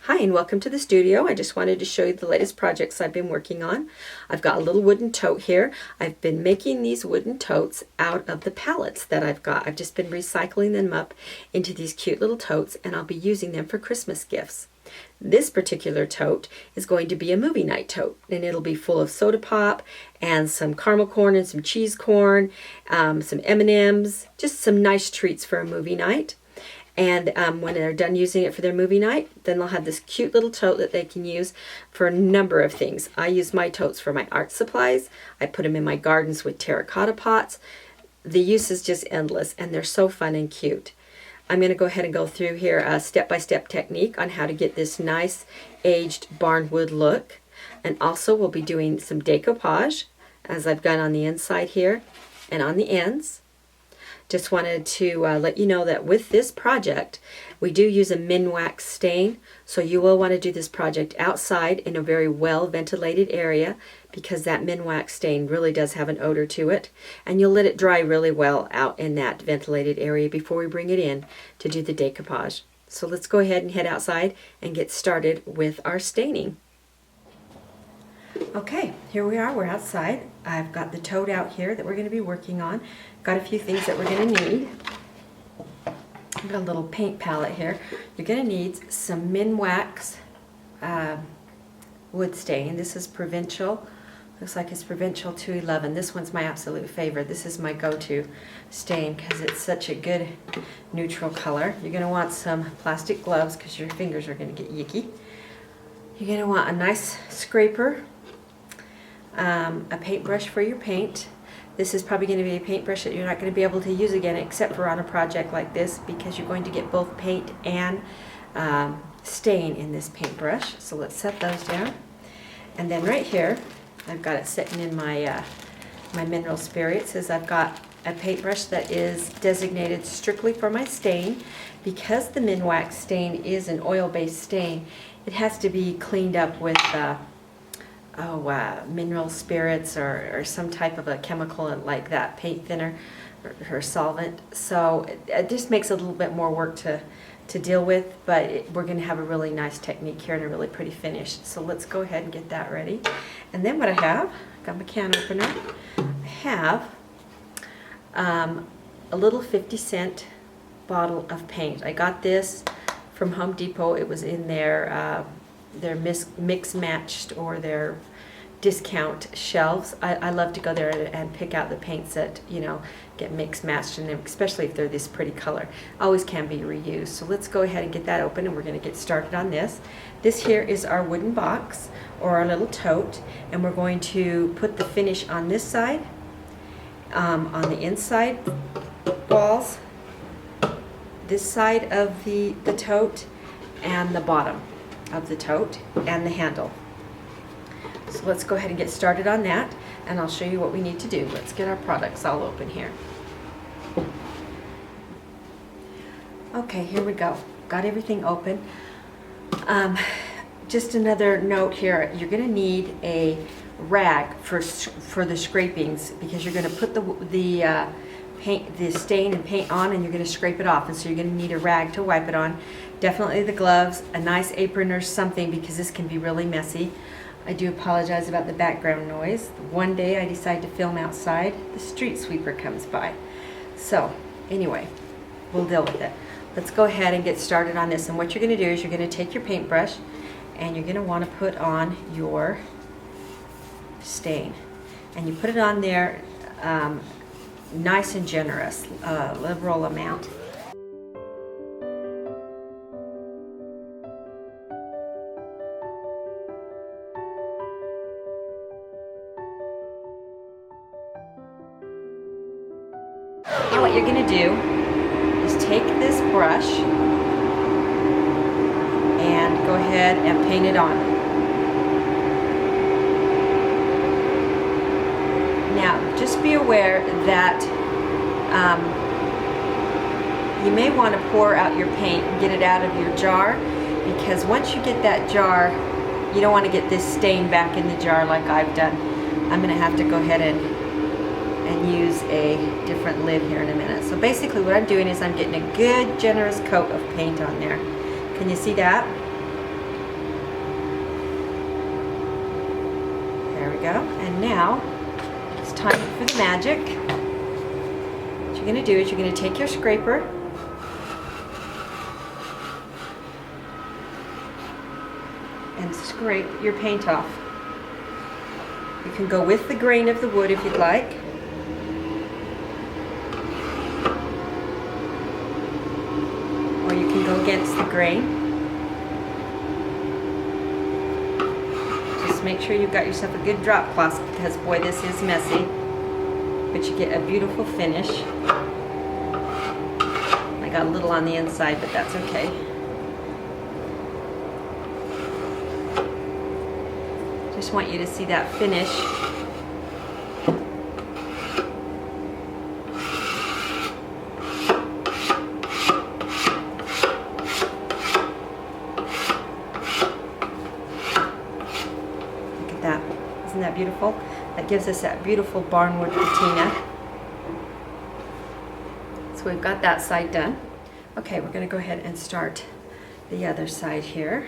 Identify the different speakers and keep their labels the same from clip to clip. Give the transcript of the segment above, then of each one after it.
Speaker 1: Hi and welcome to the studio. I just wanted to show you the latest projects I've been working on. I've got a little wooden tote here. I've been making these wooden totes out of the pallets that I've got. I've just been recycling them up into these cute little totes, and I'll be using them for Christmas gifts. This particular tote is going to be a movie night tote, and it'll be full of soda pop and some caramel corn and some cheese corn, some M&Ms, just some nice treats for a movie night. And when they're done using it for their movie night, then they'll have this cute little tote that they can use for a number of things. I use my totes for my art supplies. I put them in my gardens with terracotta pots. The use is just endless, and they're so fun and cute. I'm going to go ahead and go through here a step-by-step technique on how to get this nice aged barnwood look. And also we'll be doing some decoupage, as I've done on the inside here and on the ends. Just wanted to let you know that with this project, we do use a Minwax stain, so you will want to do this project outside in a very well ventilated area, because that Minwax stain really does have an odor to it, and you'll let it dry really well out in that ventilated area before we bring it in to do the decoupage. So let's go ahead and head outside and get started with our staining. Okay, here we are, we're outside. I've got the tote out here that we're going to be working on. Got a few things that we're going to need. I've got a little paint palette here. You're going to need some Minwax wood stain. This is Provincial. Looks like it's Provincial 211. This one's my absolute favorite. This is my go-to stain because it's such a good neutral color. You're going to want some plastic gloves because your fingers are going to get yicky. You're going to want a nice scraper, a paintbrush for your paint. This is probably going to be a paintbrush that you're not going to be able to use again except for on a project like this, because you're going to get both paint and stain in this paintbrush. So let's set those down. And then right here, I've got it sitting in my my mineral spirits, is I've got a paintbrush that is designated strictly for my stain. Because the Minwax stain is an oil-based stain, it has to be cleaned up with mineral spirits or some type of a chemical like that, paint thinner or solvent. So it just makes it a little bit more work to deal with, but we're going to have a really nice technique here and a really pretty finish. So let's go ahead and get that ready. And then what I have, got my can opener. I have a little 50-cent bottle of paint. I got this from Home Depot. It was in their mix matched or their discount shelves. I love to go there and pick out the paints that, you know, get mix matched, and especially if they're this pretty color. Always can be reused. So let's go ahead and get that open, and we're going to get started on this. This here is our wooden box or our little tote, and we're going to put the finish on this side, on the inside walls, this side of the tote, and the bottom of the tote, and the handle. So let's go ahead and get started on that, and I'll show you what we need to do. Let's get our products all open here. Okay, here we go. Got everything open. Just another note here, you're going to need a rag for the scrapings, because you're going to put the stain and paint on, and you're going to scrape it off, and so you're going to need a rag to wipe it on. Definitely the gloves, a nice apron or something, because this can be really messy. I do apologize about the background noise. One day I decide to film outside, the street sweeper comes by. So anyway, we'll deal with it. Let's go ahead and get started on this. And what you're going to do is you're going to take your paintbrush, and you're going to want to put on your stain, and you put it on there nice and generous, liberal amount. And what you're going to do is take this brush and go ahead and paint it on. Now, just be aware that you may want to pour out your paint and get it out of your jar, because once you get that jar, you don't want to get this stain back in the jar like I've done. I'm going to have to go ahead and use a different lid here in a minute. So basically what I'm doing is I'm getting a good generous coat of paint on there. Can you see that? we go. And now it's time for the magic. What you're going to do is you're going to take your scraper and scrape your paint off. You can go with the grain of the wood if you'd like. Or you can go against the grain. Just make sure you've got yourself a good drop cloth, because boy, this is messy. But you get a beautiful finish. I got a little on the inside, but that's okay. Just want you to see that finish. Look at that. Isn't that beautiful? That gives us that beautiful barnwood patina. So we've got that side done. Okay, we're going to go ahead and start the other side here.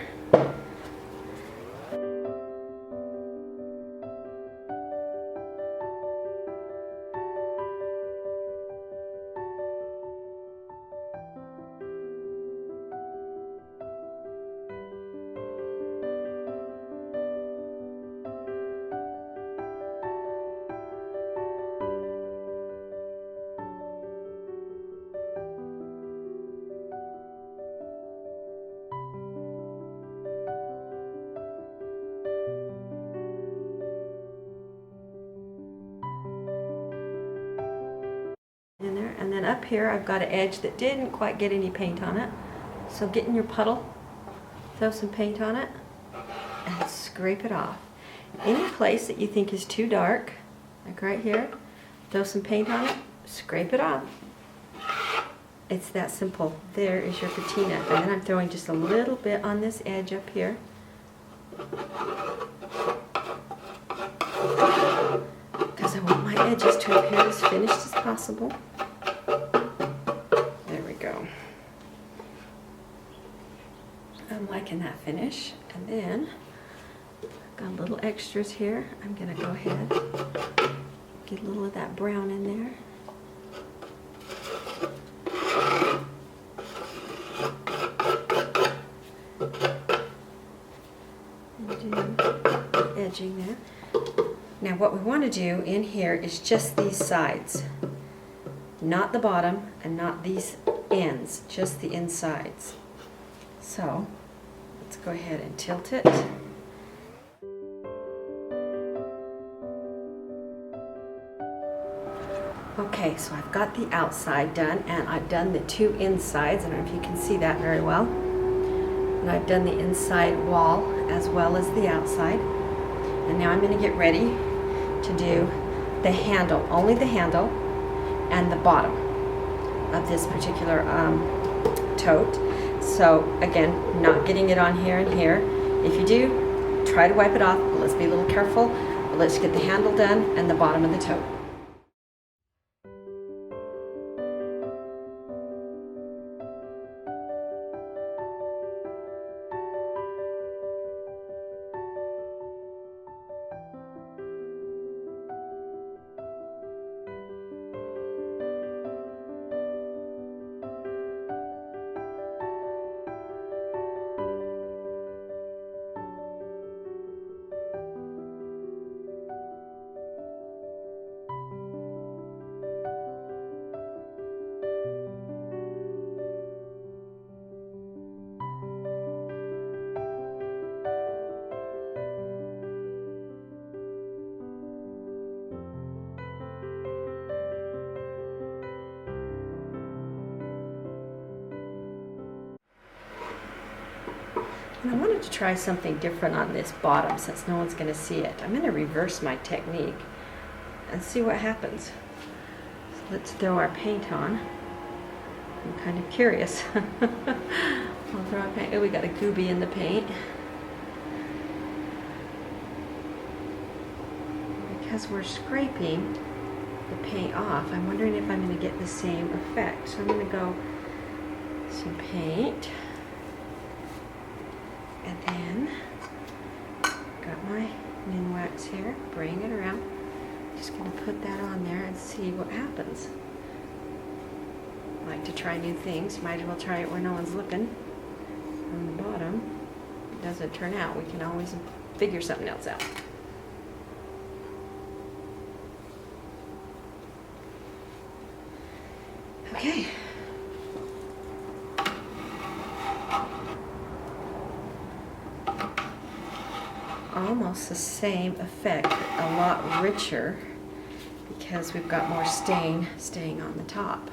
Speaker 1: In there, and then up here I've got an edge that didn't quite get any paint on it, so get in your puddle, throw some paint on it, and scrape it off. Any place that you think is too dark, like right here, throw some paint on it, scrape it off. It's that simple. There is your patina. And then I'm throwing just a little bit on this edge up here. Because I want my edges to appear as finished as possible. There we go. I'm liking that finish. And then, I've got little extras here. I'm going to go ahead, get a little of that brown in there. And do the edging there. Now what we want to do in here is just these sides, not the bottom and not these ends, just the insides. So let's go ahead and tilt it. Okay, so I've got the outside done, and I've done the two insides. I don't know if you can see that very well. And I've done the inside wall as well as the outside. And now I'm going to get ready to do the handle, only the handle and the bottom of this particular tote. So again, not getting it on here and here. If you do, try to wipe it off, but let's be a little careful. But let's get the handle done and the bottom of the tote. And I wanted to try something different on this bottom since no one's going to see it. I'm going to reverse my technique and see what happens. So let's throw our paint on. I'm kind of curious. I'll throw our paint. Oh, we got a gooby in the paint. Because we're scraping the paint off, I'm wondering if I'm going to get the same effect. So I'm going to go some paint. And then got my wax here, bring it around. Just going to put that on there and see what happens. I like to try new things. Might as well try it where no one's looking. On the bottom, if it doesn't turn out, we can always figure something else out. Okay. Almost the same effect, a lot richer because we've got more stain staying on the top.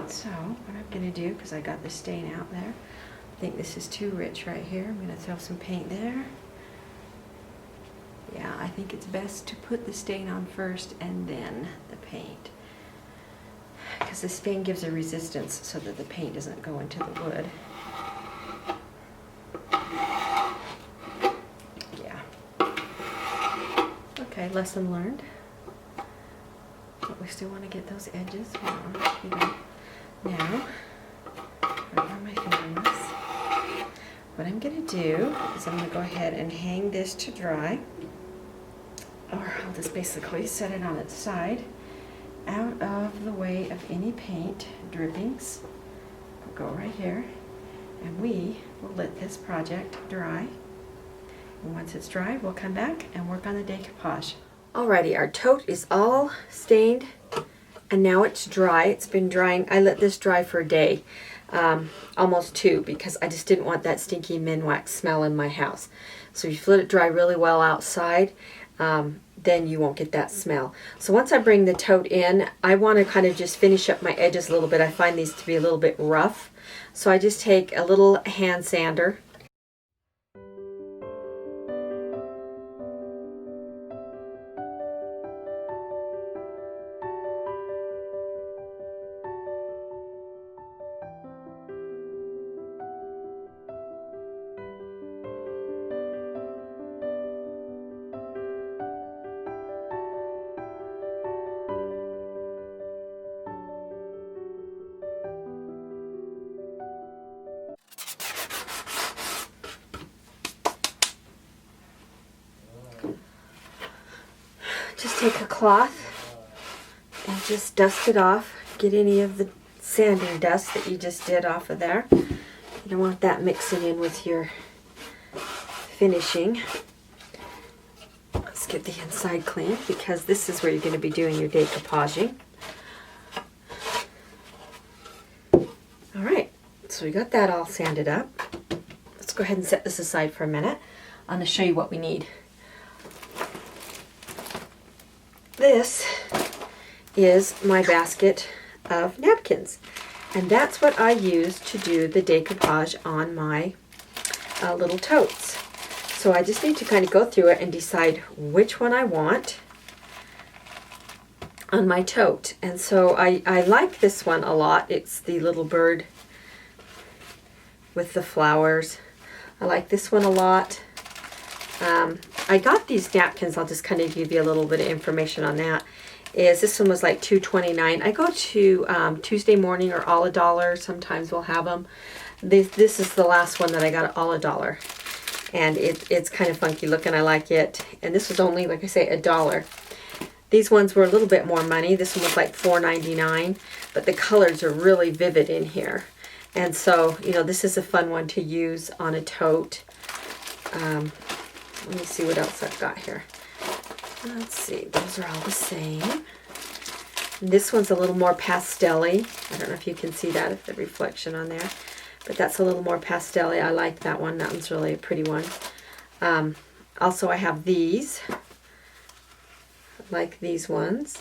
Speaker 1: So what I'm going to do, because I got the stain out there, I think this is too rich right here. I'm going to throw some paint there. Yeah, I think it's best to put the stain on first and then the paint, because the stain gives a resistance so that the paint doesn't go into the wood. Yeah. Okay, lesson learned. But we still want to get those edges. We don't. Now, right where my finger is. What I'm going to do is I'm going to go ahead and hang this to dry. Or I'll just basically set it on its side, out of the way of any paint drippings. I'll go right here, and we will let this project dry. And once it's dry, we'll come back and work on the decoupage. Alrighty, our tote is all stained, and now it's dry. It's been drying. I let this dry for a day, almost two, because I just didn't want that stinky minwax smell in my house. So if you let it dry really well outside, then you won't get that smell. So once I bring the tote in, I want to kind of just finish up my edges a little bit. I find these to be a little bit rough. So I just take a little hand sander. Just take a cloth and just dust it off. Get any of the sanding dust that you just did off of there. You don't want that mixing in with your finishing. Let's get the inside clean, because this is where you're going to be doing your decoupaging. Alright, so we got that all sanded up. Let's go ahead and set this aside for a minute. I'm going to show you what we need. This is my basket of napkins, and that's what I use to do the decoupage on my little totes. So I just need to kind of go through it and decide which one I want on my tote. And so I like this one a lot. It's the little bird with the flowers. I like this one a lot. I got these napkins, I'll just kind of give you a little bit of information on that. This one was like $2.29. I go to Tuesday Morning or All a Dollar. Sometimes we'll have them. This is the last one that I got at All a Dollar. And it's kind of funky looking. I like it. And this was only, like I say, $1. These ones were a little bit more money. This one was like $4.99. But the colors are really vivid in here. And so, you know, this is a fun one to use on a tote. Let me see what else I've got here. Let's see, those are all the same. And this one's a little more pastel-y. I don't know if you can see that, if the reflection on there. But that's a little more pastel-y. I like that one. That one's really a pretty one. Also, I have these. I like these ones.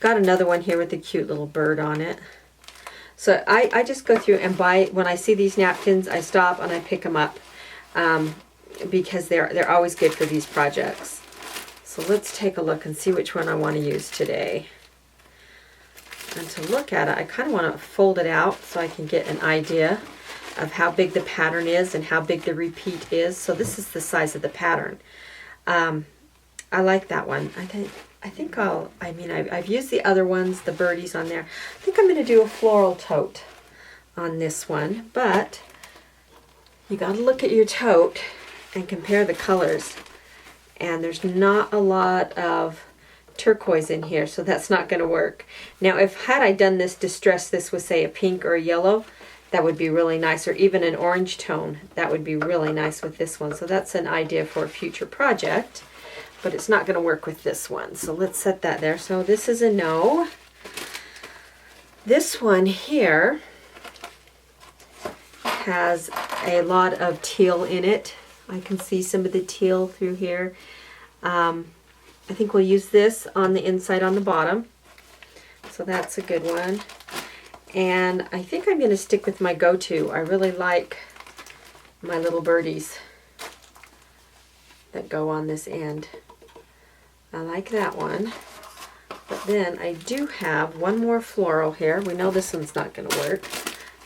Speaker 1: Got another one here with a cute little bird on it. So I just go through and buy, when I see these napkins, I stop and I pick them up. Because they're always good for these projects. So let's take a look and see which one I want to use today. And to look at it, I kind of want to fold it out so I can get an idea of how big the pattern is and how big the repeat is. So this is the size of the pattern. I like that one. I think I think I've used the other ones, the birdies on there. I think I'm going to do a floral tote on this one, but you got to look at your tote and compare the colors. And there's not a lot of turquoise in here, so that's not going to work. Now, had I done this, distressed this with, say, a pink or a yellow, that would be really nice, or even an orange tone. That would be really nice with this one. So that's an idea for a future project, but it's not going to work with this one. So let's set that there. So this is a no. This one here has a lot of teal in it. I can see some of the teal through here. I think we'll use this on the inside on the bottom. So that's a good one. And I think I'm going to stick with my go-to. I really like my little birdies that go on this end. I like that one. But then I do have one more floral here. We know this one's not going to work.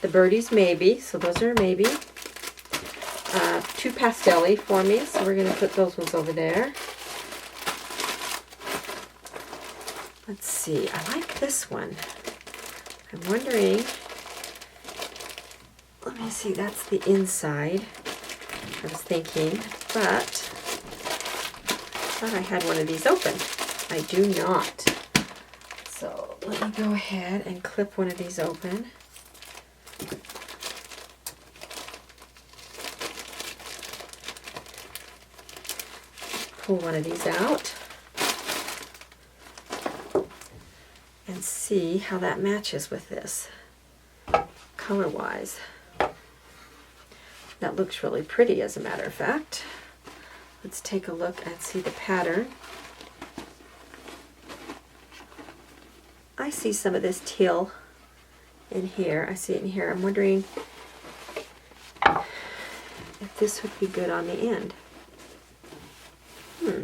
Speaker 1: The birdies maybe, so those are maybe. Too pastel-y for me, so we're going to put those ones over there. Let's see, I like this one. I'm wondering, let me see, that's the inside. I was thinking, but I thought I had one of these open. I do not. So let me go ahead and clip one of these open. Pull one of these out and see how that matches with this color-wise. That looks really pretty, as a matter of fact. Let's take a look and see the pattern. I see some of this teal in here. I see it in here. I'm wondering if this would be good on the end. Let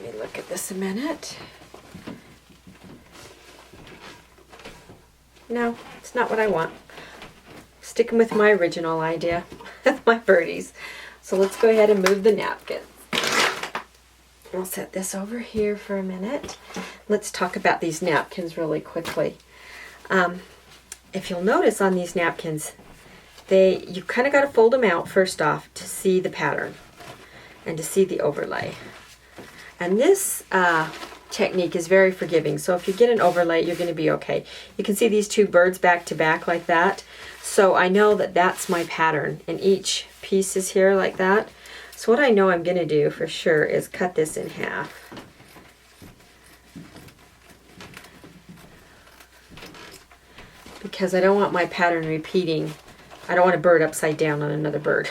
Speaker 1: me look at this a minute. No, it's not what I want. Sticking with my original idea with my birdies. So let's go ahead and move the napkin. I'll set this over here for a minute. Let's talk about these napkins really quickly. If you'll notice on these napkins, you kind of got to fold them out first off to see the pattern and to see the overlay. And this technique is very forgiving, so if you get an overlay, you're going to be okay. You can see these two birds back to back like that, so I know that that's my pattern, and each piece is here like that. So what I know I'm going to do for sure is cut this in half. Because I don't want my pattern repeating. I don't want a bird upside down on another bird.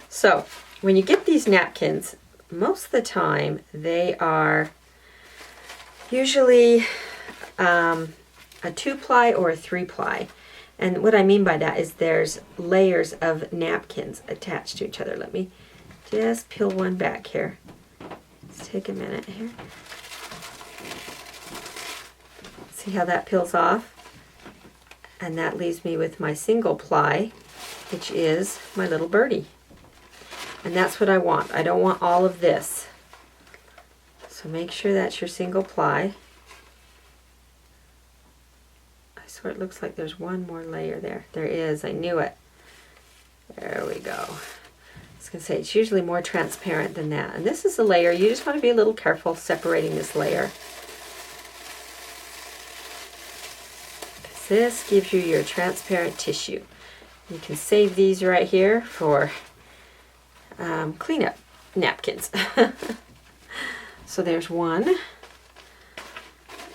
Speaker 1: So when you get these napkins, most of the time they are usually a 2-ply or a 3-ply. And what I mean by that is there's layers of napkins attached to each other. Let me just peel one back here. Let's take a minute here. See how that peels off? And that leaves me with my single ply, which is my little birdie. And that's what I want. I don't want all of this. So make sure that's your single ply. I swear it looks like there's one more layer there. There is. I knew it. There we go. I was going to say, it's usually more transparent than that. And this is a layer. You just want to be a little careful separating this layer. This gives you your transparent tissue. You can save these right here for cleanup napkins. So there's one.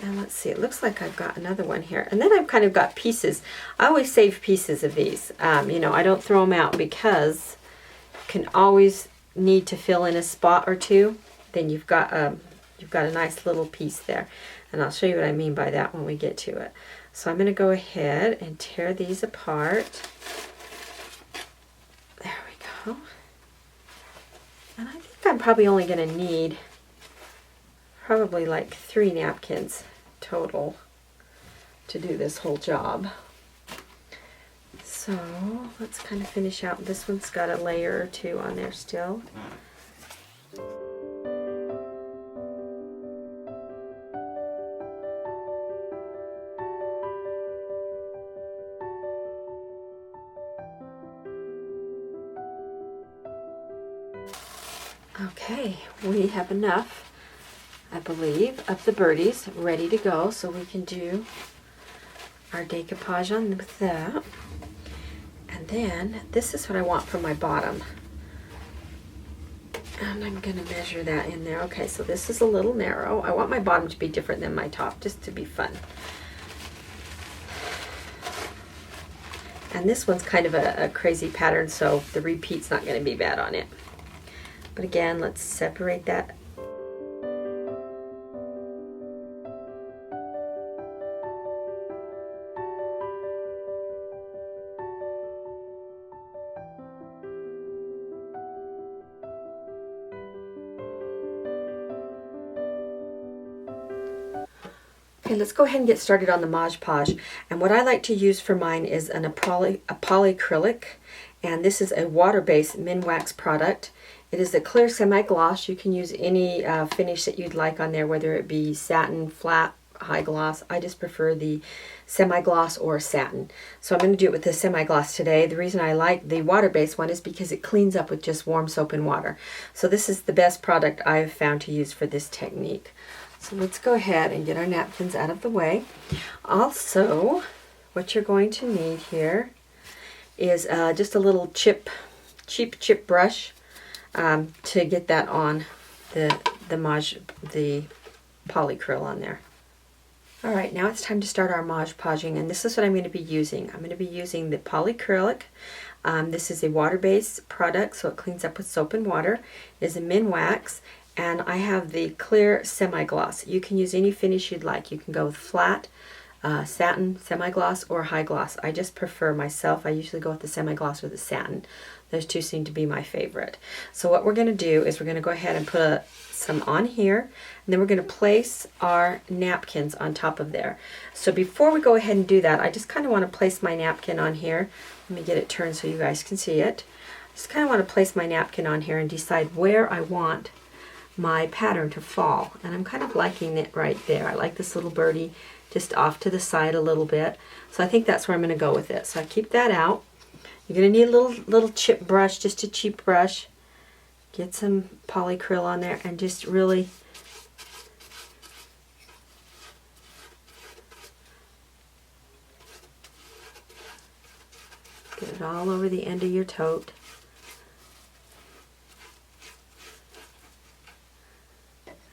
Speaker 1: And let's see, it looks like I've got another one here. And then I've kind of got pieces. I always save pieces of these. You know, I don't throw them out because you can always need to fill in a spot or two. Then you've got a nice little piece there. And I'll show you what I mean by that when we get to it. So I'm going to go ahead and tear these apart. There we go. And I think I'm probably only going to need probably like 3 napkins total to do this whole job. So let's kind of finish out. This one's got a layer or two on there still. Okay, we have enough, I believe, of the birdies ready to go, so we can do our decoupage on with that. And then this is what I want for my bottom. And I'm going to measure that in there. Okay, so this is a little narrow. I want my bottom to be different than my top, just to be fun. And this one's kind of a crazy pattern, so the repeat's not going to be bad on it. But again, let's separate that. Okay, let's go ahead and get started on the Mod Podge. And what I like to use for mine is a polyacrylic, and this is a water-based Minwax product. It is a clear semi-gloss. You can use any finish that you'd like on there, whether it be satin, flat, high gloss. I just prefer the semi-gloss or satin. So I'm going to do it with the semi-gloss today. The reason I like the water-based one is because it cleans up with just warm soap and water. So this is the best product I've found to use for this technique. So let's go ahead and get our napkins out of the way. Also, what you're going to need here is just a little cheap chip brush to get that on the polycryl on there. All right, now it's time to start our Mod Podging, and this is what I'm going to be using. I'm going to be using the polyacrylic. This is a water-based product, so it cleans up with soap and water. It is a Minwax. And I have the clear semi-gloss. You can use any finish you'd like. You can go with flat, satin, semi-gloss, or high gloss. I just prefer myself. I usually go with the semi-gloss or the satin. Those two seem to be my favorite. So what we're going to do is we're going to go ahead and put some on here. And then we're going to place our napkins on top of there. So before we go ahead and do that, I just kind of want to place my napkin on here. Let me get it turned so you guys can see it. I just kind of want to place my napkin on here and decide where I want my pattern to fall, and I'm kind of liking it right there. I like this little birdie just off to the side a little bit, so I think that's where I'm going to go with it. So I keep that out. You're going to need a little chip brush, just a cheap brush. Get some polycryl on there and just really get it all over the end of your tote.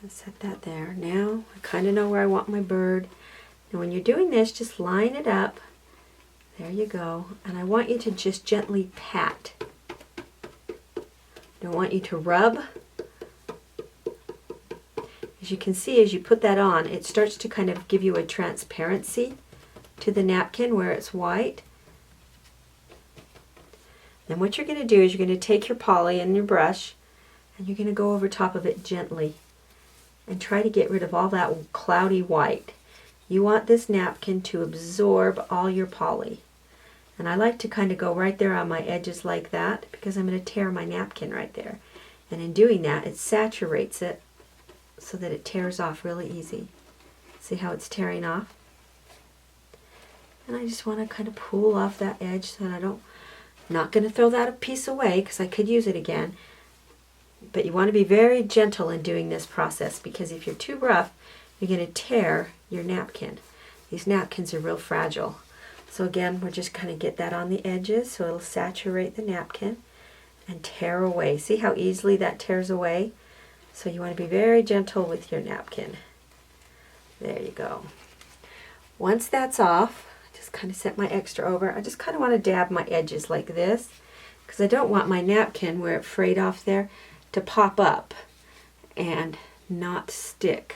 Speaker 1: Set that there. Now I kind of know where I want my bird. And when you're doing this, just line it up. There you go. And I want you to just gently pat. I don't want you to rub. As you can see, as you put that on, it starts to kind of give you a transparency to the napkin where it's white. Then what you're going to do is you're going to take your poly and your brush, and you're going to go over top of it gently and try to get rid of all that cloudy white. You want this napkin to absorb all your poly. And I like to kind of go right there on my edges like that because I'm going to tear my napkin right there. And in doing that, it saturates it so that it tears off really easy. See how it's tearing off? And I just want to kind of pull off that edge so that I'm not going to throw that piece away because I could use it again. But you want to be very gentle in doing this process because if you're too rough, you're going to tear your napkin. These napkins are real fragile. So again, we're just kind of get that on the edges so it'll saturate the napkin and tear away. See how easily that tears away? So you want to be very gentle with your napkin. There you go. Once that's off, I just kind of set my extra over. I just kind of want to dab my edges like this because I don't want my napkin where it frayed off there to pop up and not stick.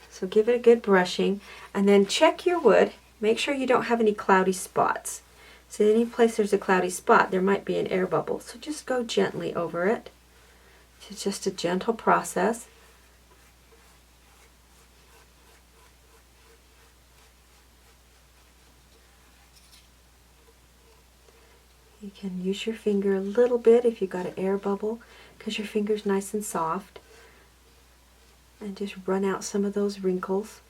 Speaker 1: So give it a good brushing and then check your wood. Make sure you don't have any cloudy spots. So any place there's a cloudy spot, there might be an air bubble. So just go gently over it. It's just a gentle process. You can use your finger a little bit if you've got an air bubble because your finger's nice and soft. And just run out some of those wrinkles.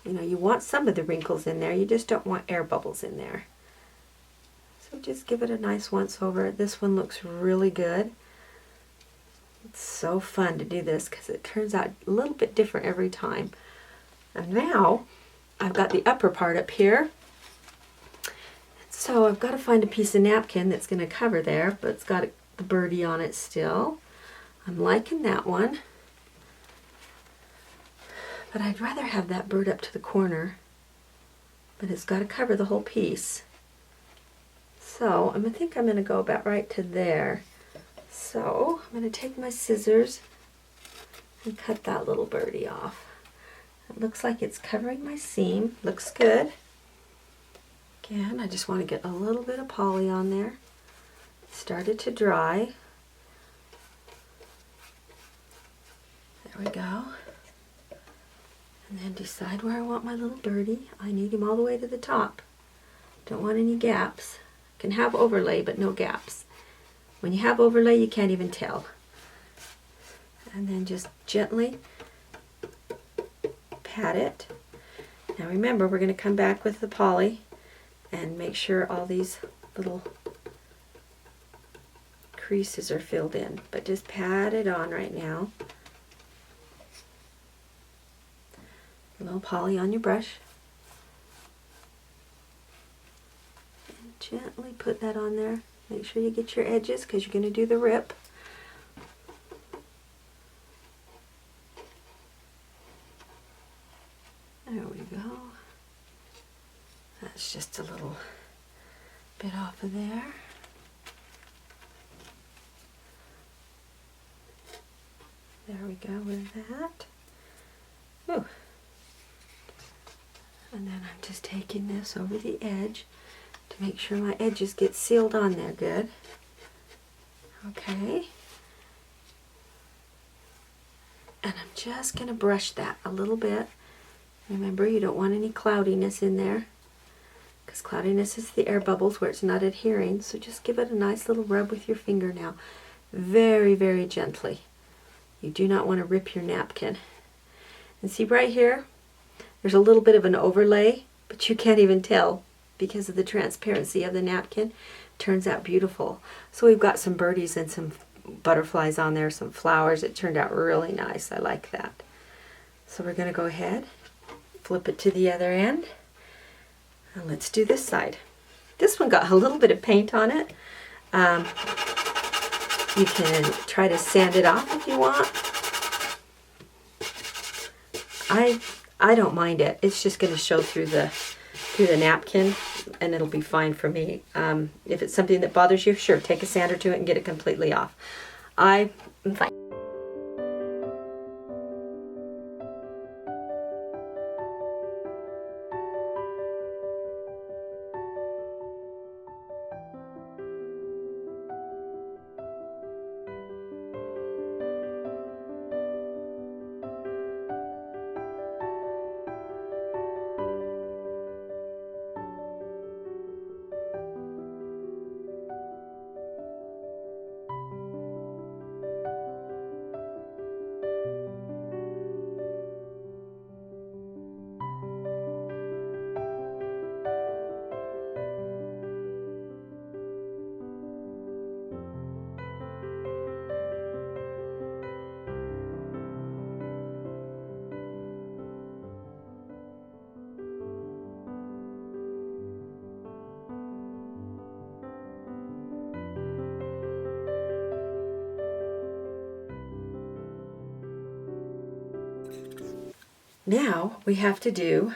Speaker 1: You know, you want some of the wrinkles in there, you just don't want air bubbles in there. So just give it a nice once over. This one looks really good. It's so fun to do this because it turns out a little bit different every time. And now I've got the upper part up here. So I've got to find a piece of napkin that's going to cover there, but it's got the birdie on it still. I'm liking that one. But I'd rather have that bird up to the corner. But it's got to cover the whole piece. So I think I'm going to go about right to there. So I'm going to take my scissors and cut that little birdie off. It looks like it's covering my seam. Looks good. Again, I just want to get a little bit of poly on there. It started to dry. There we go. And then decide where I want my little birdie. I need him all the way to the top. Don't want any gaps. Can have overlay, but no gaps. When you have overlay, you can't even tell. And then just gently pat it. Now remember, we're going to come back with the poly and make sure all these little creases are filled in. But just pat it on right now. A little poly on your brush. And gently put that on there. Make sure you get your edges because you're going to do the rip. There we go. That's just a little bit off of there. There we go with that. Ooh. And then I'm just taking this over the edge to make sure my edges get sealed on there good. Okay. And I'm just going to brush that a little bit. Remember, you don't want any cloudiness in there, because cloudiness is the air bubbles where it's not adhering. So just give it a nice little rub with your finger now. Very, very gently. You do not want to rip your napkin. And see right here, there's a little bit of an overlay, but you can't even tell because of the transparency of the napkin. Turns out beautiful. So we've got some birdies and some butterflies on there, some flowers. It turned out really nice. I like that. So we're going to go ahead, flip it to the other end, and let's do this side. This one got a little bit of paint on it. You can try to sand it off if you want. I don't mind it. It's just going to show through the napkin, and it'll be fine for me. If it's something that bothers you, sure, take a sander to it and get it completely off. I'm fine. Now we have to do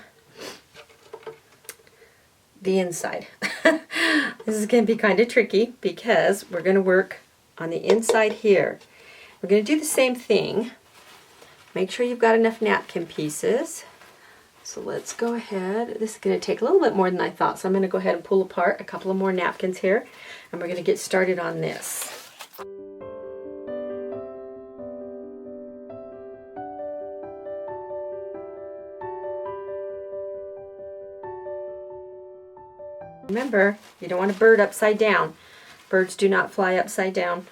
Speaker 1: the inside. This is going to be kind of tricky because we're going to work on the inside here. We're going to do the same thing. Make sure you've got enough napkin pieces. So let's go ahead. This is going to take a little bit more than I thought, so I'm going to go ahead and pull apart a couple of more napkins here, and we're going to get started on this. Remember, you don't want a bird upside down. Birds do not fly upside down.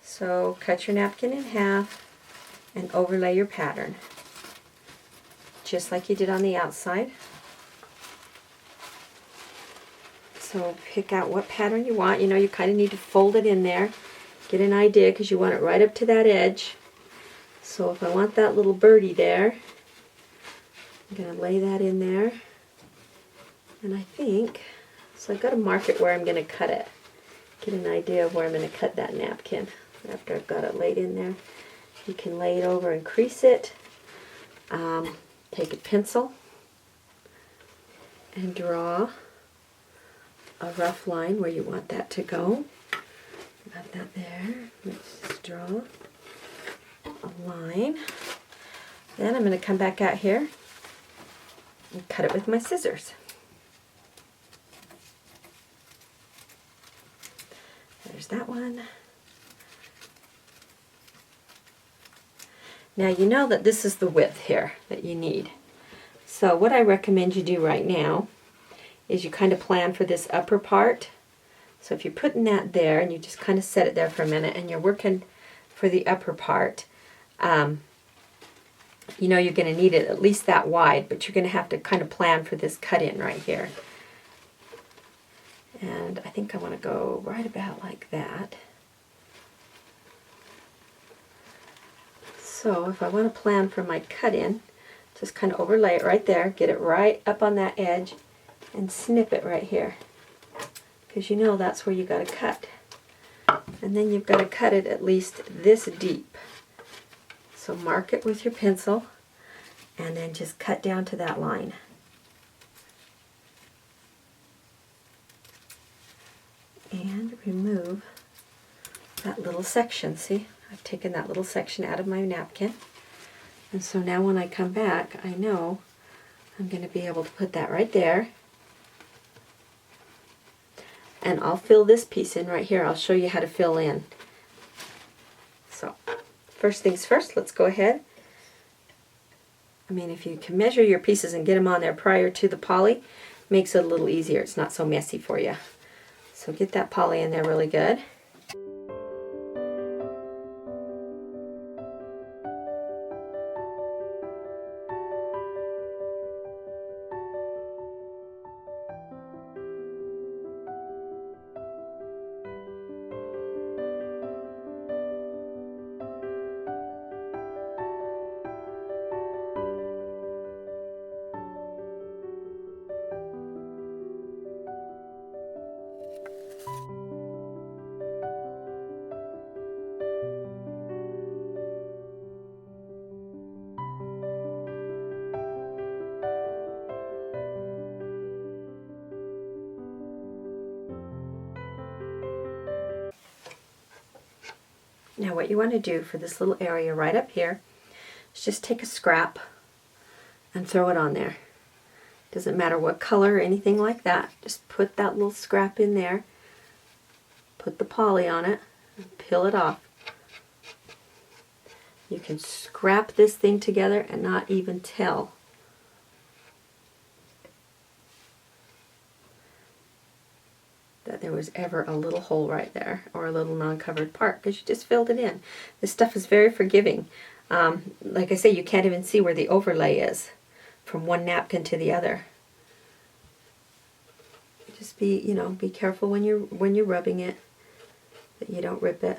Speaker 1: So cut your napkin in half and overlay your pattern, just like you did on the outside. So pick out what pattern you want. You know, you kind of need to fold it in there. Get an idea because you want it right up to that edge. So if I want that little birdie there, I'm going to lay that in there. And I think, so I've got to mark it where I'm going to cut it. Get an idea of where I'm going to cut that napkin. After I've got it laid in there, you can lay it over and crease it. Take a pencil and draw a rough line where you want that to go. Got that there. Let's just draw a line. Then I'm going to come back out here and cut it with my scissors. There's that one. Now you know that this is the width here that you need. So what I recommend you do right now is you kind of plan for this upper part. So if you're putting that there and you just kind of set it there for a minute and you're working for the upper part, you know you're going to need it at least that wide, but you're going to have to kind of plan for this cut in right here. And I think I want to go right about like that. So if I want to plan for my cut in, just kind of overlay it right there, get it right up on that edge, and snip it right here. Because you know that's where you got to cut. And then you've got to cut it at least this deep. So mark it with your pencil, and then just cut down to that line. And remove that little section. See, I've taken that little section out of my napkin. And so now when I come back, I know I'm going to be able to put that right there. And I'll fill this piece in right here. I'll show you how to fill in. So, first things first, let's go ahead. I mean, if you can measure your pieces and get them on there prior to the poly, makes it a little easier. It's not so messy for you. So get that poly in there really good. Now what you want to do for this little area right up here is just take a scrap and throw it on there. Doesn't matter what color or anything like that. Just put that little scrap in there, put the poly on it, and peel it off. You can scrap this thing together and not even tell. That there was ever a little hole right there or a little non-covered part because you just filled it in. This stuff is very forgiving. Like I say, you can't even see where the overlay is from one napkin to the other. Just be, you know, be careful when you're rubbing it that you don't rip it.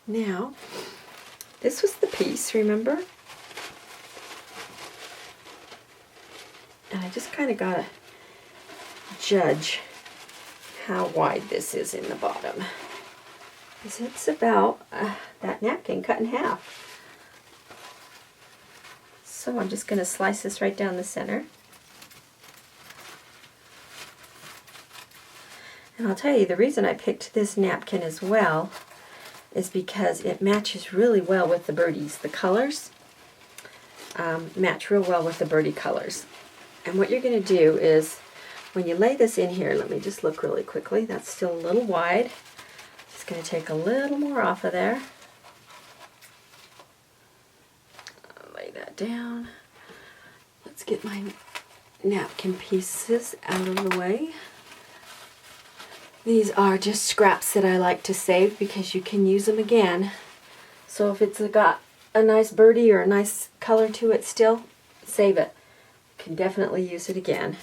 Speaker 1: Now, this was the piece, remember? And I just kind of got to judge how wide this is in the bottom. Because it's about that napkin cut in half. So I'm just going to slice this right down the center. And I'll tell you, the reason I picked this napkin as well is because it matches really well with the birdies. The colors match real well with the birdie colors. And what you're going to do is, when you lay this in here, let me just look really quickly. That's still a little wide. Just going to take a little more off of there. I'll lay that down. Let's get my napkin pieces out of the way. These are just scraps that I like to save because you can use them again. So if it's got a nice birdie or a nice color to it still, save it. You can definitely use it again.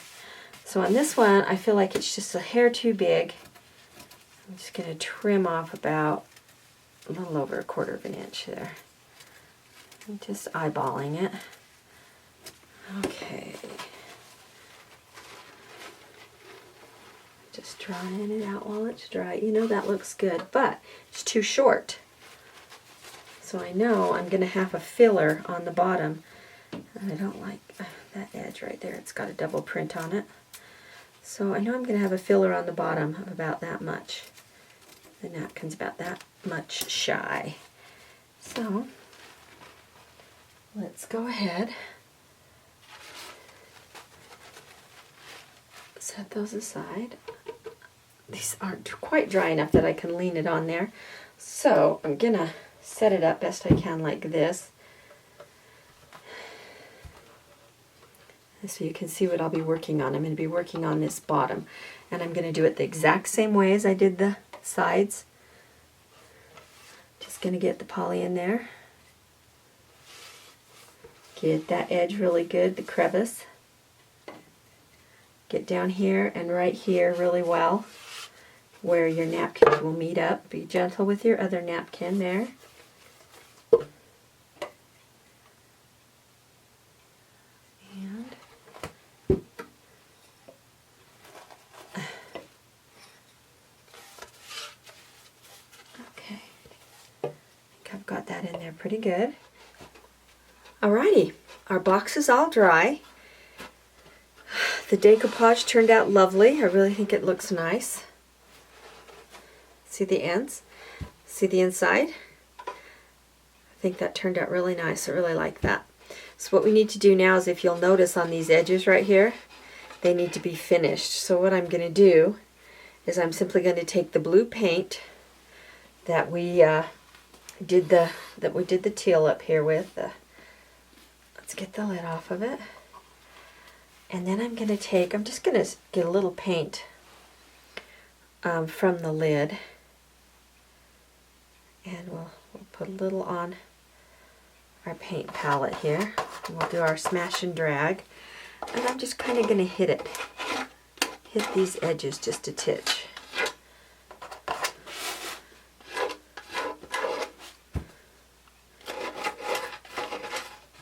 Speaker 1: So on this one, I feel like it's just a hair too big. I'm just going to trim off about a little over 1/4 of an inch there. I'm just eyeballing it. Okay. Just drying it out while it's dry. You know, that looks good, but it's too short. So I know I'm going to have a filler on the bottom. And I don't like that edge right there. It's got a double print on it. So I know I'm going to have a filler on the bottom of about that much. The napkin's about that much shy. So let's go ahead. Set those aside. These aren't quite dry enough that I can lean it on there. So I'm going to set it up best I can like this. So you can see what I'll be working on. I'm going to be working on this bottom. And I'm going to do it the exact same way as I did the sides. Just going to get the poly in there. Get that edge really good, the crevice. Get down here and right here really well, where your napkins will meet up. Be gentle with your other napkin there. And okay, I think I've got that in there pretty good. Alrighty, our box is all dry. The decoupage turned out lovely. I really think it looks nice. See the ends? See the inside? I think that turned out really nice. I really like that. So what we need to do now is, if you'll notice on these edges right here, they need to be finished. So what I'm going to do is I'm simply going to take the blue paint that we did the teal up here with. Let's get the lid off of it. And then I'm just going to get a little paint from the lid. And we'll put a little on our paint palette here. And we'll do our smash and drag. And I'm just kind of going to hit these edges just a titch.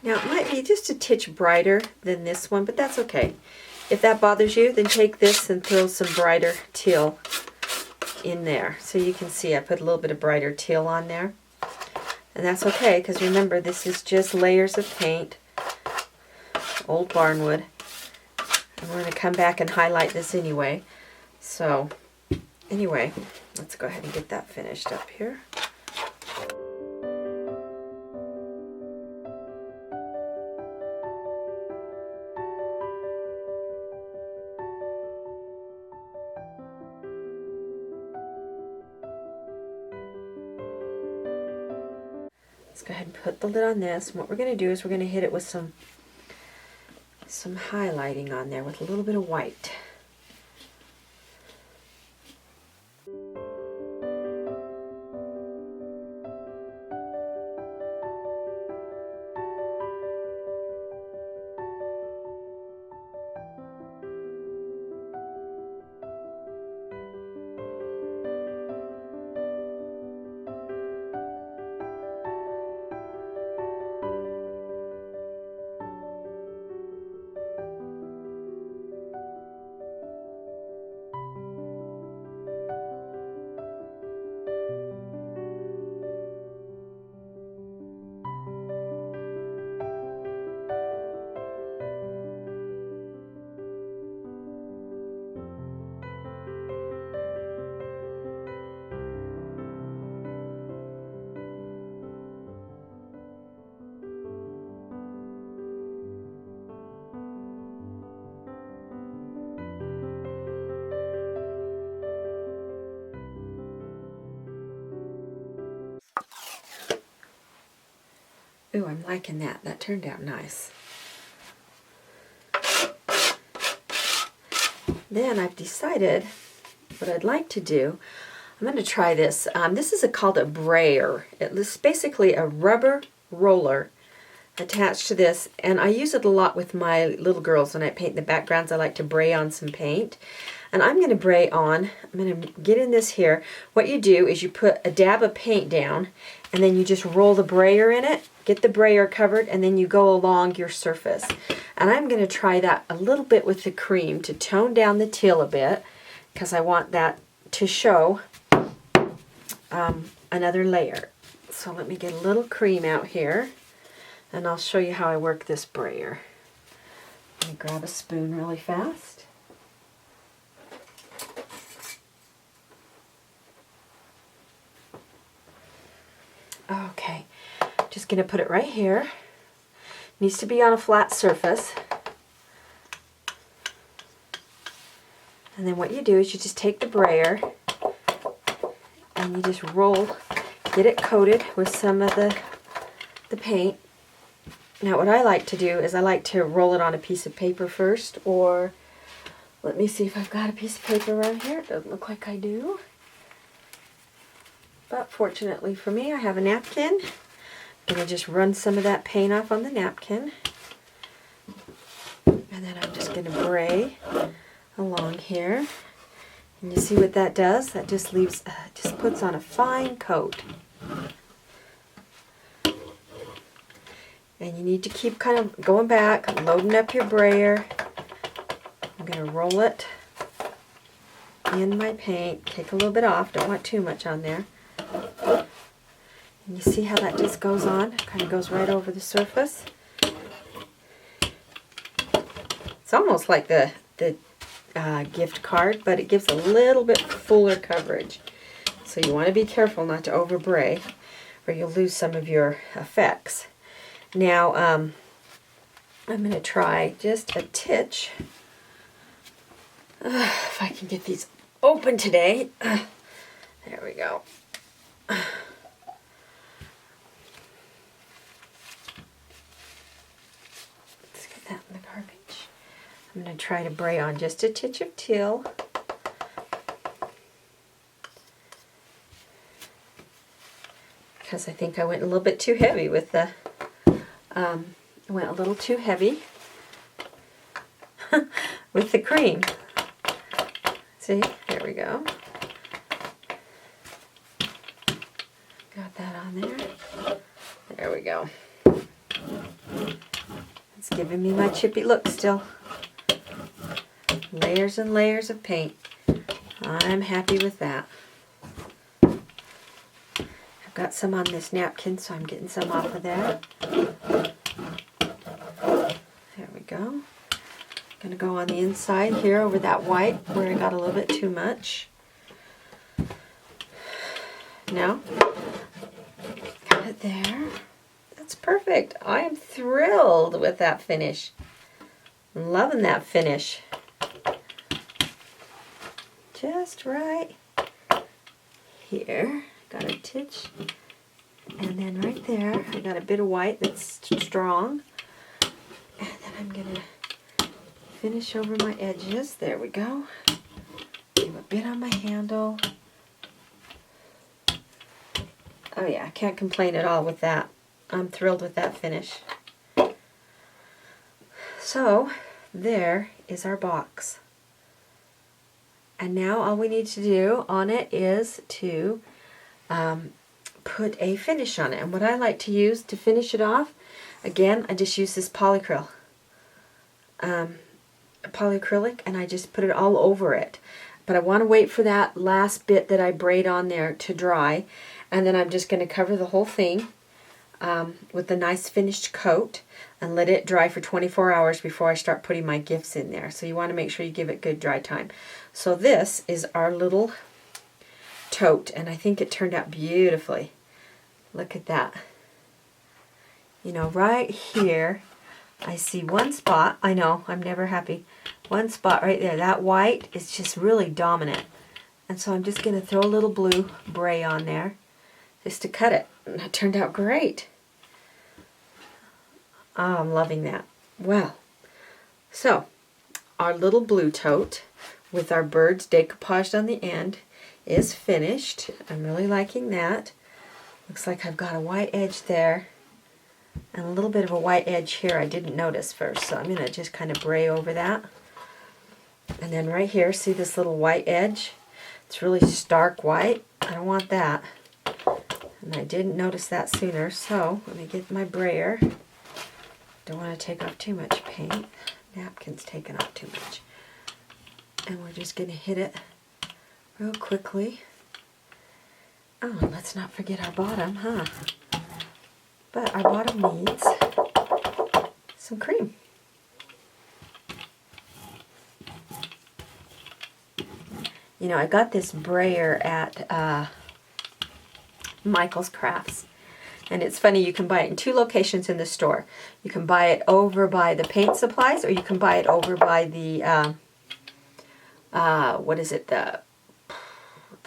Speaker 1: Now it might be just a titch brighter than this one, but that's okay. If that bothers you, then take this and throw some brighter teal in there. So you can see I put a little bit of brighter teal on there. And that's okay, because remember, this is just layers of paint, old barnwood. And we're going to come back and highlight this anyway. So anyway, let's go ahead and get that finished up here. Let's go ahead and put the lid on this. And what we're going to do is we're going to hit it with some highlighting on there with a little bit of white. Ooh, I'm liking that. That turned out nice. Then I've decided what I'd like to do. I'm going to try this. This is called a brayer. It's basically a rubber roller attached to this, and I use it a lot with my little girls when I paint the backgrounds. I like to bray on some paint, and I'm going to bray on. I'm going to get in this here. What you do is you put a dab of paint down, and then you just roll the brayer in it, get the brayer covered, and then you go along your surface. And I'm going to try that a little bit with the cream to tone down the teal a bit, because I want that to show another layer. So let me get a little cream out here, and I'll show you how I work this brayer. Let me grab a spoon really fast. Okay, just going to put it right here. Needs to be on a flat surface. And then what you do is you just take the brayer and you just roll, get it coated with some of the paint. Now what I like to do is I like to roll it on a piece of paper first, or let me see if I've got a piece of paper around here. It doesn't look like I do. But fortunately for me, I have a napkin. I'm going to just run some of that paint off on the napkin. And then I'm just going to bray along here. And you see what that does? That just leaves, just puts on a fine coat. And you need to keep kind of going back, loading up your brayer. I'm going to roll it in my paint. Take a little bit off, don't want too much on there. And you see how that just goes on? Kind of goes right over the surface. It's almost like the gift card, but it gives a little bit fuller coverage. So you want to be careful not to overbray, or you'll lose some of your effects. Now, I'm going to try just a titch. If I can get these open today. There we go. Let's get that in the garbage. I'm going to try to bray on just a titch of teal. Because I think I went a little bit too heavy with the, went a little too heavy with the cream. See, there we go. Got that on there. There we go. It's giving me my chippy look still. Layers and layers of paint. I'm happy with that. I've got some on this napkin, so I'm getting some off of that. There we go. Going to go on the inside here over that white where I got a little bit too much. Now, got it there. That's perfect. I am thrilled with that finish. I'm loving that finish. Just right here. Got a titch. And then right there, I got a bit of white that's strong. And then I'm going to finish over my edges. There we go. Leave a bit on my handle. Oh yeah, I can't complain at all with that. I'm thrilled with that finish. So, there is our box. And now all we need to do on it is to put a finish on it. And what I like to use to finish it off, again, I just use this polyacrylic, and I just put it all over it. But I want to wait for that last bit that I braid on there to dry, and then I'm just going to cover the whole thing with a nice finished coat and let it dry for 24 hours before I start putting my gifts in there. So you want to make sure you give it good dry time. So this is our little tote, and I think it turned out beautifully. Look at that. You know, right here I see one spot. I know, I'm never happy. One spot right there. That white is just really dominant. And so I'm just going to throw a little blue bray on there just to cut it. And that turned out great. Oh, I'm loving that. Well, so our little blue tote with our birds decoupaged on the end is finished. I'm really liking that. Looks like I've got a white edge there and a little bit of a white edge here I didn't notice first, so I'm going to just kind of bray over that. And then right here, see this little white edge? It's really stark white. I don't want that. And I didn't notice that sooner, so let me get my brayer. Don't want to take off too much paint. Napkin's taking off too much. And we're just going to hit it real quickly. Oh, and let's not forget our bottom, huh? But our bottom needs some cream. You know, I got this brayer at Michael's Crafts. And it's funny, you can buy it in two locations in the store. You can buy it over by the paint supplies, or you can buy it over by the, what is it, the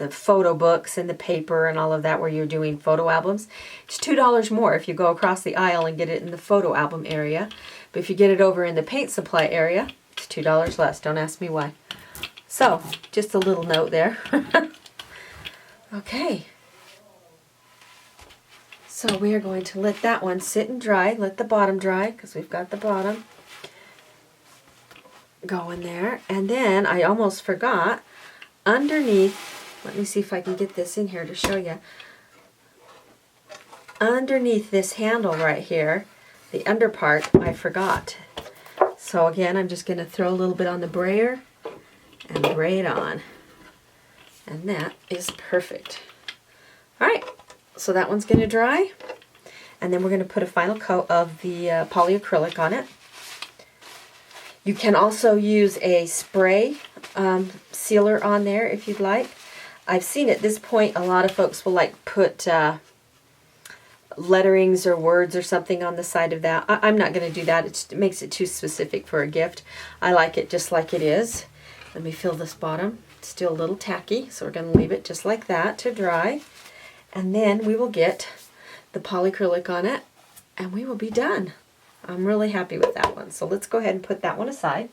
Speaker 1: photo books and the paper and all of that where you're doing photo albums. It's $2 more if you go across the aisle and get it in the photo album area. But if you get it over in the paint supply area, it's $2 less. Don't ask me why. So, just a little note there. Okay. So we are going to let that one sit and dry. Let the bottom dry, because we've got the bottom going there. And then I almost forgot, underneath, let me see if I can get this in here to show you. Underneath this handle right here, the under part, I forgot. So again, I'm just going to throw a little bit on the brayer and bray it on. And that is perfect. Alright, so that one's going to dry. And then we're going to put a final coat of the polyacrylic on it. You can also use a spray sealer on there if you'd like. I've seen at this point a lot of folks will like put letterings or words or something on the side of that. I'm not going to do that. It makes it too specific for a gift. I like it just like it is. Let me fill this bottom. It's still a little tacky, so we're going to leave it just like that to dry. And then we will get the polyacrylic on it, and we will be done. I'm really happy with that one. So let's go ahead and put that one aside.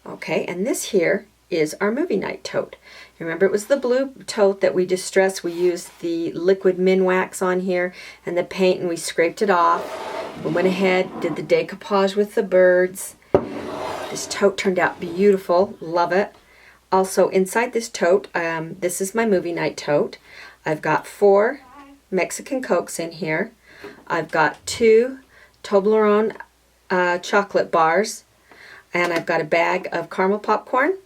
Speaker 1: Okay, and this here is our movie night tote. Remember, it was the blue tote that we distressed. We used the liquid Minwax on here and the paint, and we scraped it off. We went ahead, did the decoupage with the birds. This tote turned out beautiful. Love it. Also, inside this tote, this is my movie night tote. I've got 4 Mexican Cokes in here. I've got 2 Toblerone chocolate bars. And I've got a bag of caramel popcorn,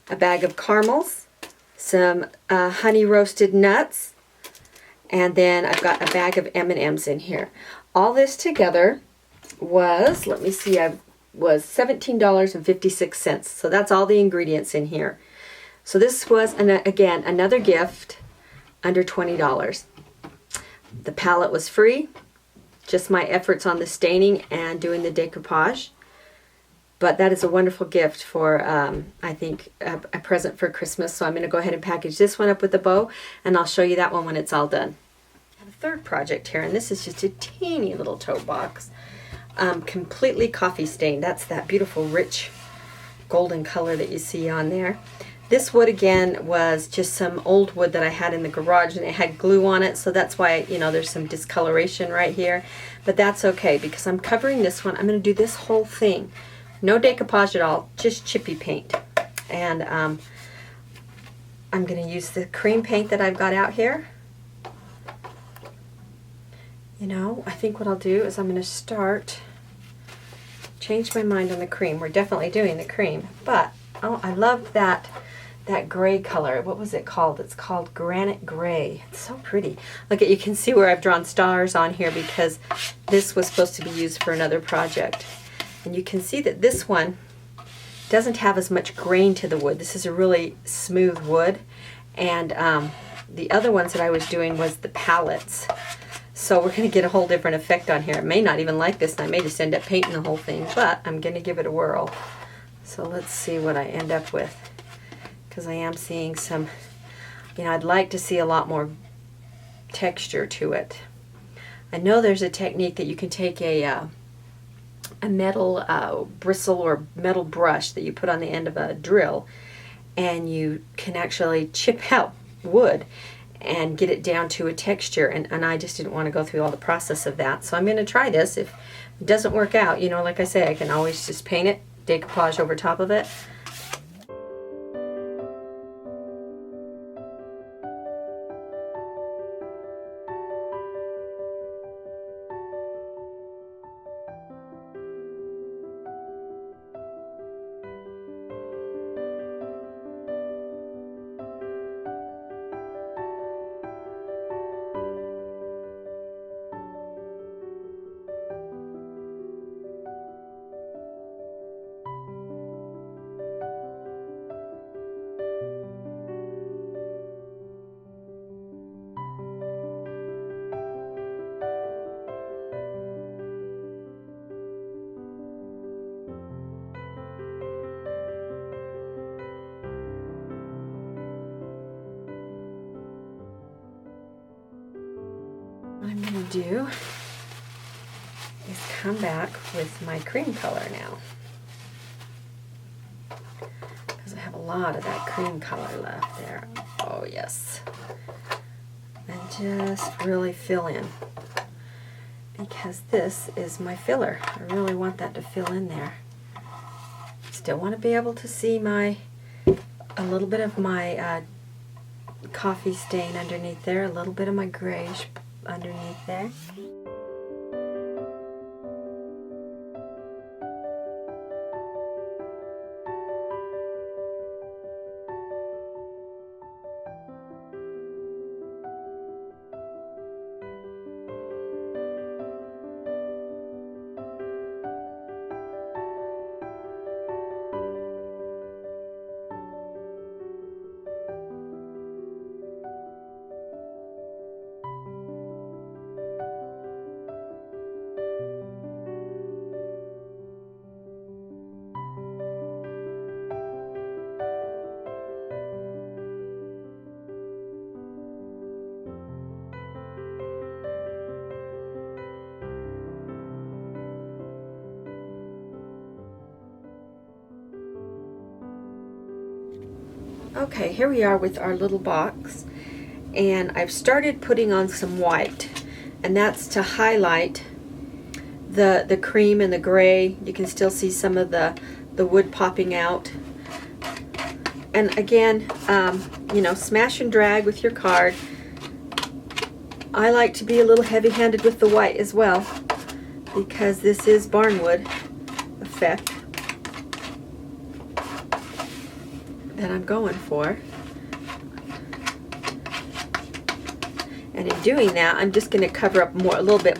Speaker 1: a bag of caramels, some honey roasted nuts, and then I've got a bag of M&Ms in here. All this together was, let me see, was $17.56. So that's all the ingredients in here. So this was, again, another gift under $20. The palette was free, just my efforts on the staining and doing the decoupage. But that is a wonderful gift for, I think, a present for Christmas. So I'm going to go ahead and package this one up with a bow, and I'll show you that one when it's all done. I have a third project here, and this is just a teeny little tote box. Completely coffee stained. That's that beautiful rich golden color that you see on there. This wood again was just some old wood that I had in the garage, and it had glue on it, so that's why, you know, there's some discoloration right here. But that's okay, because I'm covering this one. I'm going to do this whole thing. No decoupage at all, just chippy paint. And I'm going to use the cream paint that I've got out here. You know, I think what I'll do is I'm going to change my mind on the cream. We're definitely doing the cream, but oh, I love that gray color. What was it called? It's called Granite Gray. It's so pretty. Look, you can see where I've drawn stars on here because this was supposed to be used for another project. And you can see that this one doesn't have as much grain to the wood. This is a really smooth wood. And the other ones that I was doing was the pallets. So we're going to get a whole different effect on here. I may not even like this, and I may just end up painting the whole thing, but I'm going to give it a whirl. So let's see what I end up with. Because I am seeing some, you know, I'd like to see a lot more texture to it. I know there's a technique that you can take a metal bristle or metal brush that you put on the end of a drill, and you can actually chip out wood and get it down to a texture, and I just didn't want to go through all the process of that. So I'm going to try this. If it doesn't work out, you know, like I say, I can always just paint it, decoupage over top of it. What I'm going to do is come back with my cream color now, because I have a lot of that cream color left there. Oh yes. And just really fill in, because this is my filler. I really want that to fill in there. Still want to be able to see a little bit of my coffee stain underneath there, a little bit of my grayish underneath there. Okay, here we are with our little box, and I've started putting on some white, and that's to highlight the cream and the gray. You can still see some of the wood popping out. And again, you know, smash and drag with your card. I like to be a little heavy-handed with the white as well, because this is barnwood effect that I'm going for. And in doing that, I'm just going to cover up a little bit.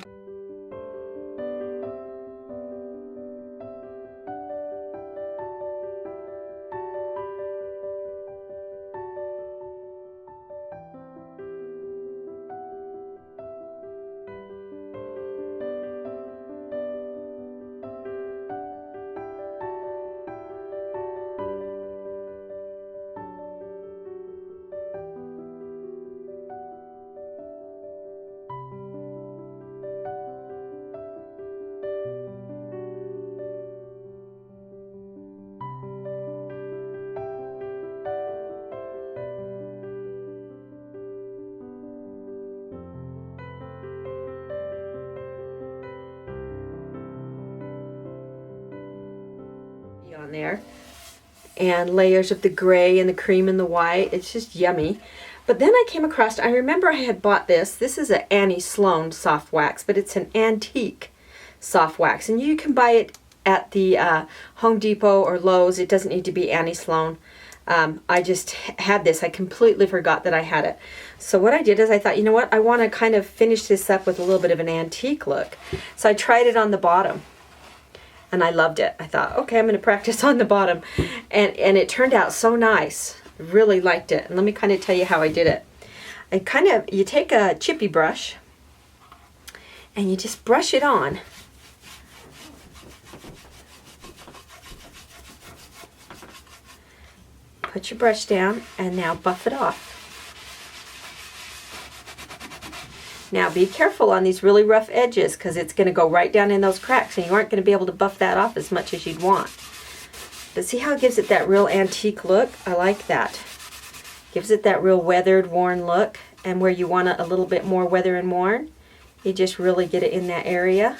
Speaker 1: On there, and layers of the gray and the cream and the white. It's just yummy. But then I came across, I remember I had bought this is an Annie Sloan soft wax, but it's an antique soft wax, and you can buy it at the Home Depot or Lowe's. It doesn't need to be Annie Sloan. I just had this. I completely forgot that I had it. So what I did is I thought, you know what, I want to kind of finish this up with a little bit of an antique look. So I tried it on the bottom, and I loved it. I thought, okay, I'm going to practice on the bottom. And it turned out so nice. Really liked it. And let me kind of tell you how I did it. You take a chippy brush, and you just brush it on. Put your brush down, and now buff it off. Now be careful on these really rough edges because it's going to go right down in those cracks and you aren't going to be able to buff that off as much as you'd want. But see how it gives it that real antique look? I like that. Gives it that real weathered, worn look. And where you want it a little bit more weather and worn, you just really get it in that area.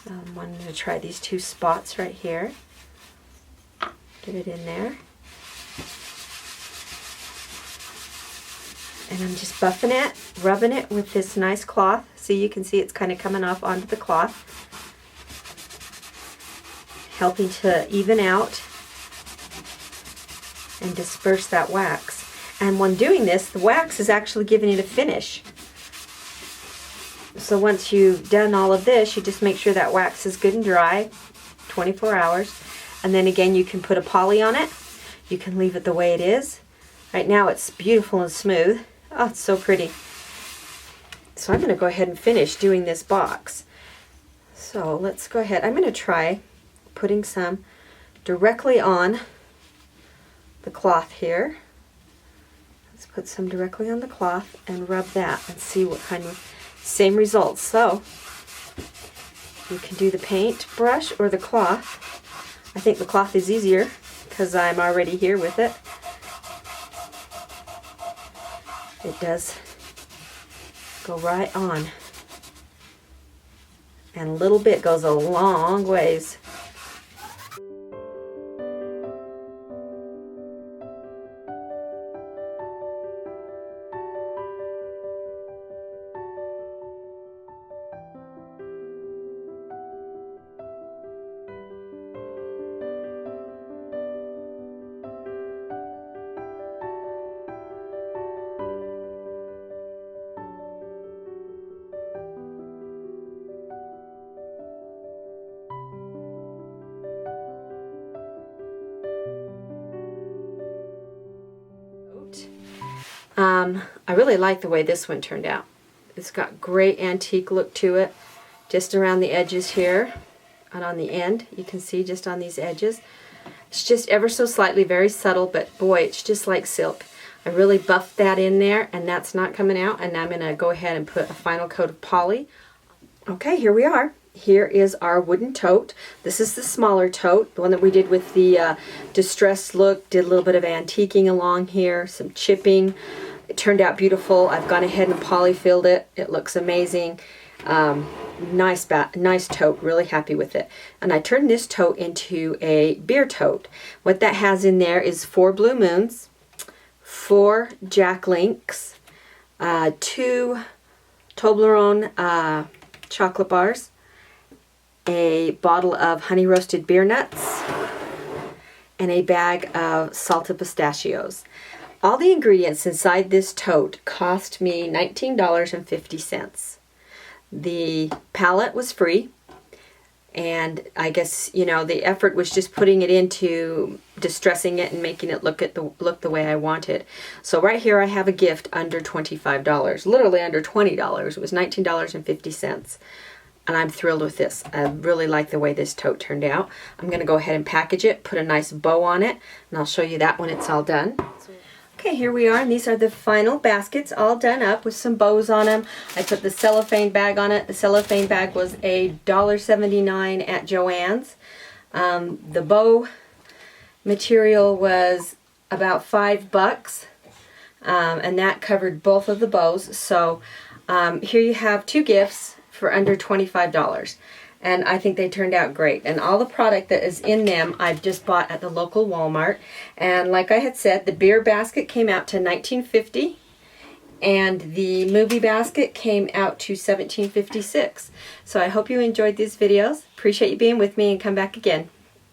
Speaker 1: I'm wanting to try these two spots right here. Get it in there. And I'm just buffing it, rubbing it with this nice cloth. So you can see it's kind of coming off onto the cloth. Helping to even out and disperse that wax. And when doing this, the wax is actually giving it a finish. So once you've done all of this, you just make sure that wax is good and dry, 24 hours. And then again, you can put a poly on it. You can leave it the way it is. Right now it's beautiful and smooth. Oh, it's so pretty. So I'm going to go ahead and finish doing this box. So let's go ahead. I'm going to try putting some directly on the cloth here. Let's put some directly on the cloth and rub that and see what kind of same results. So you can do the paint brush or the cloth. I think the cloth is easier because I'm already here with it. It does go right on. And a little bit goes a long ways. I really like the way this one turned out. It's got great antique look to it, just around the edges here and on the end. You can see just on these edges. It's just ever so slightly, very subtle, but boy, it's just like silk. I really buffed that in there and that's not coming out, and I'm going to go ahead and put a final coat of poly. Okay, here we are. Here is our wooden tote. This is the smaller tote, the one that we did with the distressed look. Did a little bit of antiquing along here, some chipping. It turned out beautiful. I've gone ahead and polyfilled it. It looks amazing. Nice tote. Really happy with it. And I turned this tote into a beer tote. What that has in there is 4 Blue Moons, 4 Jack Links, 2 Toblerone chocolate bars, a bottle of honey roasted beer nuts, and a bag of salted pistachios. All the ingredients inside this tote cost me $19.50. The pallet was free, and I guess, you know, the effort was just putting it into distressing it and making it look the way I wanted. So right here I have a gift under $25, literally under $20. It was $19.50. And I'm thrilled with this. I really like the way this tote turned out. I'm going to go ahead and package it, put a nice bow on it, and I'll show you that when it's all done. Okay, here we are, and these are the final baskets all done up with some bows on them. I put the cellophane bag on it. The cellophane bag was $1.79 at Joann's. The bow material was about $5, and that covered both of the bows. So here you have 2 gifts for under $25, and I think they turned out great. And all the product that is in them I've just bought at the local Walmart. And like I had said, the beer basket came out to $19.50 and the movie basket came out to $17.56. So I hope you enjoyed these videos. Appreciate you being with me, and come back again.